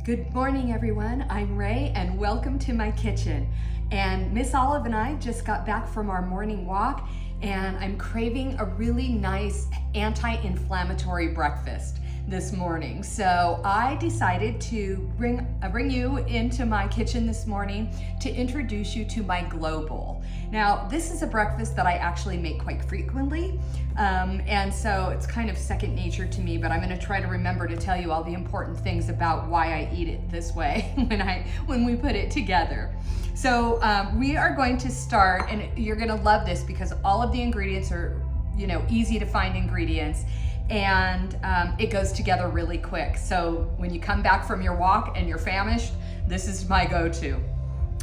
Good morning, everyone. I'm Ray, and welcome to my kitchen. And Miss Olive and I just got back from our morning walk, and I'm craving a really nice anti-inflammatory breakfast this morning. So I decided to bring you into my kitchen this morning to introduce you to my Glow Bowl. Now, this is a breakfast that I actually make quite frequently, and so it's kind of second nature to me, but I'm going to try to remember to tell you all the important things about why I eat it this way when we put it together. So we are going to start, and you're going to love this because all of the ingredients are, easy to find ingredients, and it goes together really quick. So when you come back from your walk and you're famished, this is my go-to.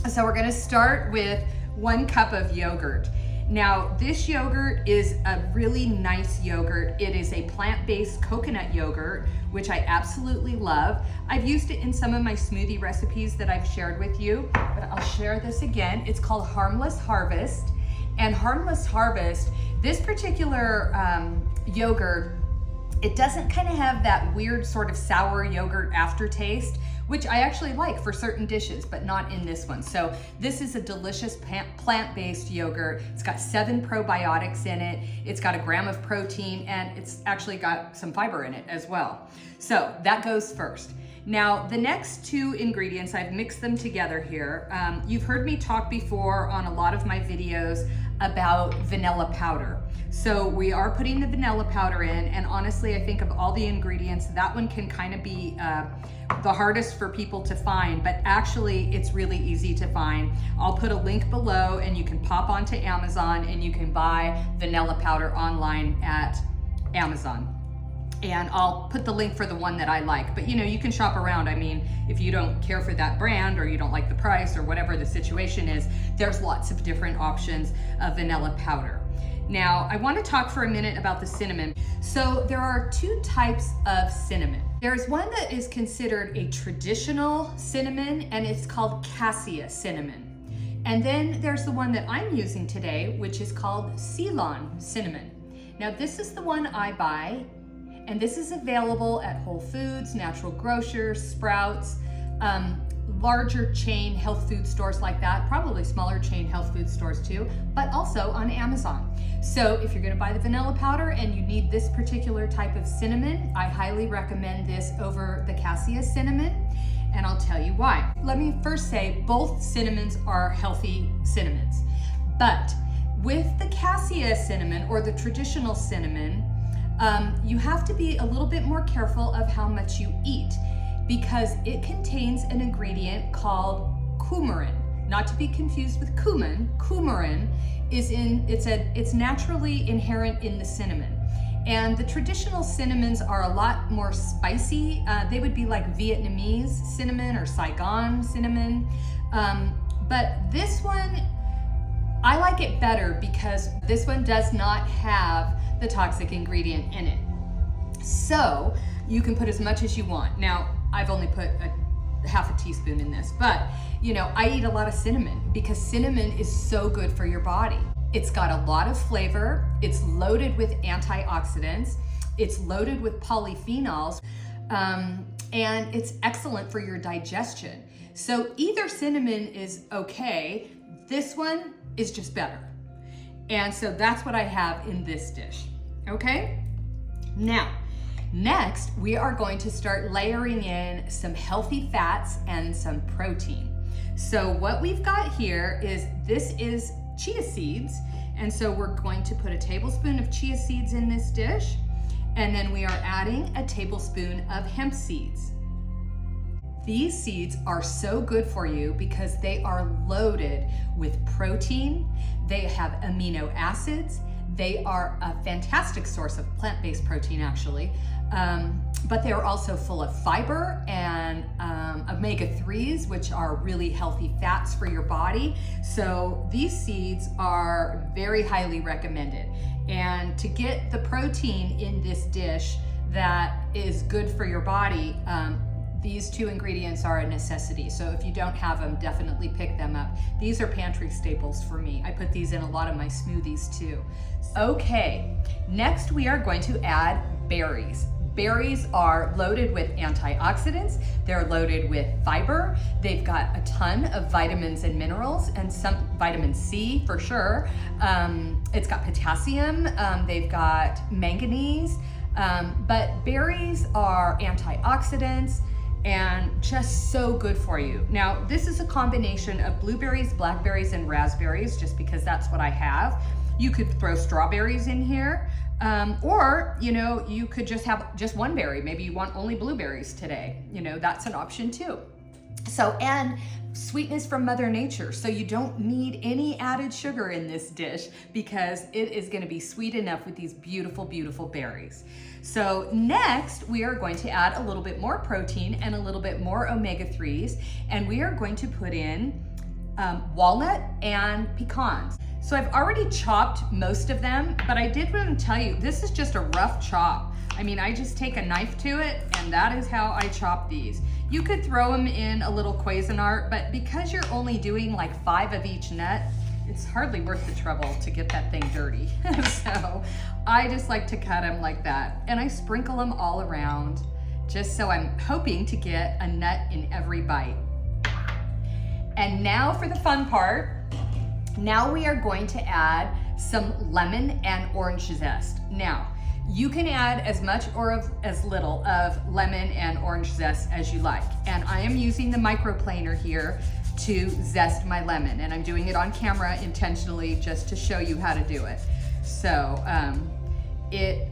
So we're going to start with 1 cup of yogurt. Now, this yogurt is a really nice yogurt. It is a plant-based coconut yogurt, which I absolutely love. I've used it in some of my smoothie recipes that I've shared with you, but I'll share this again. It's called Harmless Harvest. And Harmless Harvest, this particular yogurt, it doesn't kind of have that weird sort of sour yogurt aftertaste, which I actually like for certain dishes, but not in this one. So this is a delicious plant-based yogurt. It's got 7 probiotics in it. It's got 1 gram of protein, and it's actually got some fiber in it as well. So that goes first. Now, the next 2 ingredients, I've mixed them together here. You've heard me talk before on a lot of my videos about vanilla powder. So we are putting the vanilla powder in, and honestly, I think of all the ingredients, that one can kind of be the hardest for people to find, but actually it's really easy to find. I'll put a link below, and you can pop onto Amazon and you can buy vanilla powder online at Amazon. And I'll put the link for the one that I like. But you can shop around. I mean, if you don't care for that brand or you don't like the price or whatever the situation is, there's lots of different options of vanilla powder. Now, I want to talk for a minute about the cinnamon. So there are 2 types of cinnamon. There's one that is considered a traditional cinnamon, and it's called cassia cinnamon. And then there's the one that I'm using today, which is called Ceylon cinnamon. Now, this is the one I buy, and this is available at Whole Foods, Natural Grocers, Sprouts, larger chain health food stores like that, probably smaller chain health food stores too, but also on Amazon. So if you're gonna buy the vanilla powder and you need this particular type of cinnamon, I highly recommend this over the cassia cinnamon, and I'll tell you why. Let me first say both cinnamons are healthy cinnamons, but with the cassia cinnamon or the traditional cinnamon, you have to be a little bit more careful of how much you eat, because it contains an ingredient called coumarin. Not to be confused with cumin. Coumarin it's naturally inherent in the cinnamon. And the traditional cinnamons are a lot more spicy. They would be like Vietnamese cinnamon or Saigon cinnamon. But this one, I like it better because this one does not have the toxic ingredient in it. So you can put as much as you want. Now, I've only put half a teaspoon in this, but I eat a lot of cinnamon because cinnamon is so good for your body. It's got a lot of flavor. It's loaded with antioxidants. It's loaded with polyphenols, and it's excellent for your digestion. So either cinnamon is okay. This one is just better. And so that's what I have in this dish, okay? Now, next, we are going to start layering in some healthy fats and some protein. So what we've got here is, this is chia seeds. And so we're going to put a tablespoon of chia seeds in this dish. And then we are adding a tablespoon of hemp seeds. These seeds are so good for you because they are loaded with protein. They have amino acids. They are a fantastic source of plant-based protein, actually, but they are also full of fiber and omega-3s, which are really healthy fats for your body. So these seeds are very highly recommended. And to get the protein in this dish that is good for your body, these 2 ingredients are a necessity. So if you don't have them, definitely pick them up. These are pantry staples for me. I put these in a lot of my smoothies too. Okay, next we are going to add berries. Berries are loaded with antioxidants, they're loaded with fiber, they've got a ton of vitamins and minerals, and some vitamin C for sure. It's got potassium, they've got manganese, but berries are antioxidants and just so good for you. Now, this is a combination of blueberries, blackberries, and raspberries, just because that's what I have. You could throw strawberries in here, or, you know, you could just have just one berry. Maybe you want only blueberries today. You know, that's an option too. So, and sweetness from Mother Nature. So you don't need any added sugar in this dish because it is going to be sweet enough with these beautiful, beautiful berries. So next, we are going to add a little bit more protein and a little bit more omega-3s, and we are going to put in walnut and pecans. So I've already chopped most of them, but I did want to tell you, this is just a rough chop. I mean, I just take a knife to it, and that is how I chop these. You could throw them in a little Cuisinart, but because you're only doing like 5 of each nut, it's hardly worth the trouble to get that thing dirty. So I just like to cut them like that, and I sprinkle them all around, just so I'm hoping to get a nut in every bite. And now for the fun part. Now we are going to add some lemon and orange zest. Now, you can add as much or as little of lemon and orange zest as you like. And I am using the microplaner here to zest my lemon, and I'm doing it on camera intentionally just to show you how to do it. So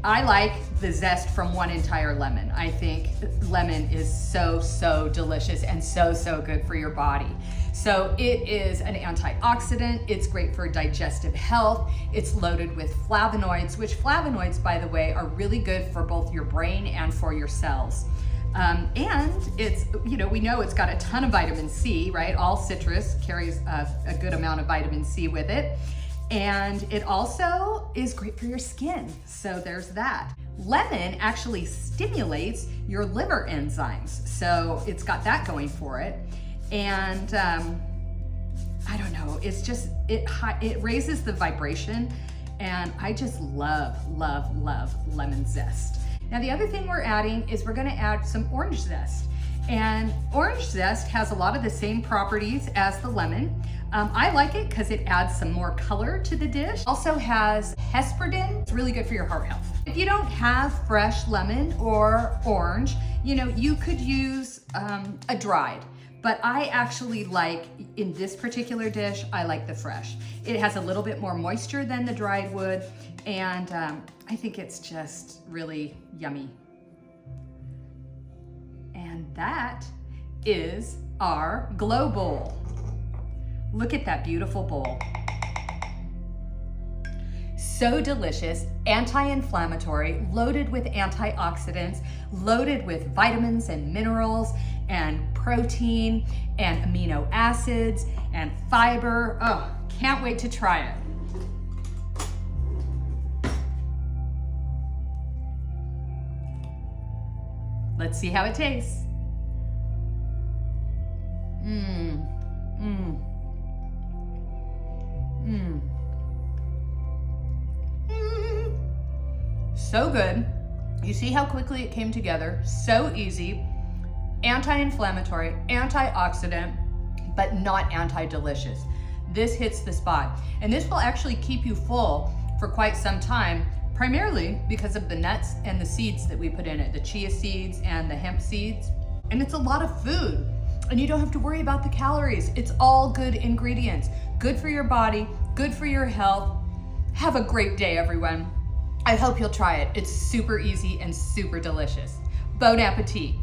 I like the zest from one entire lemon. I think lemon is so, so delicious and so, so good for your body. So it is an antioxidant, it's great for digestive health, it's loaded with flavonoids, which flavonoids, by the way, are really good for both your brain and for your cells. And it's, you know, we know it's got a ton of vitamin C, right? All citrus carries a good amount of vitamin C with it. And it also is great for your skin, so there's that. Lemon actually stimulates your liver enzymes, so it's got that going for it. And I don't know, it's just, it raises the vibration, and I just love, love, love lemon zest. Now the other thing we're adding is we're gonna add some orange zest. And orange zest has a lot of the same properties as the lemon. I like it because it adds some more color to the dish. Also has hesperidin. It's really good for your heart health. If you don't have fresh lemon or orange, you know, you could use a dried. But I actually like, in this particular dish, I like the fresh. It has a little bit more moisture than the dried would, and I think it's just really yummy. And that is our glow bowl. Look at that beautiful bowl. So delicious, anti-inflammatory, loaded with antioxidants, loaded with vitamins and minerals and protein and amino acids and fiber. Oh, can't wait to try it. Let's see how it tastes. So good. You see how quickly it came together? So easy. Anti-inflammatory, antioxidant, but not anti-delicious. This hits the spot. And this will actually keep you full for quite some time, primarily because of the nuts and the seeds that we put in it, the chia seeds and the hemp seeds. And it's a lot of food, and you don't have to worry about the calories. It's all good ingredients. Good for your body, good for your health. Have a great day, everyone. I hope you'll try it. It's super easy and super delicious. Bon appetit.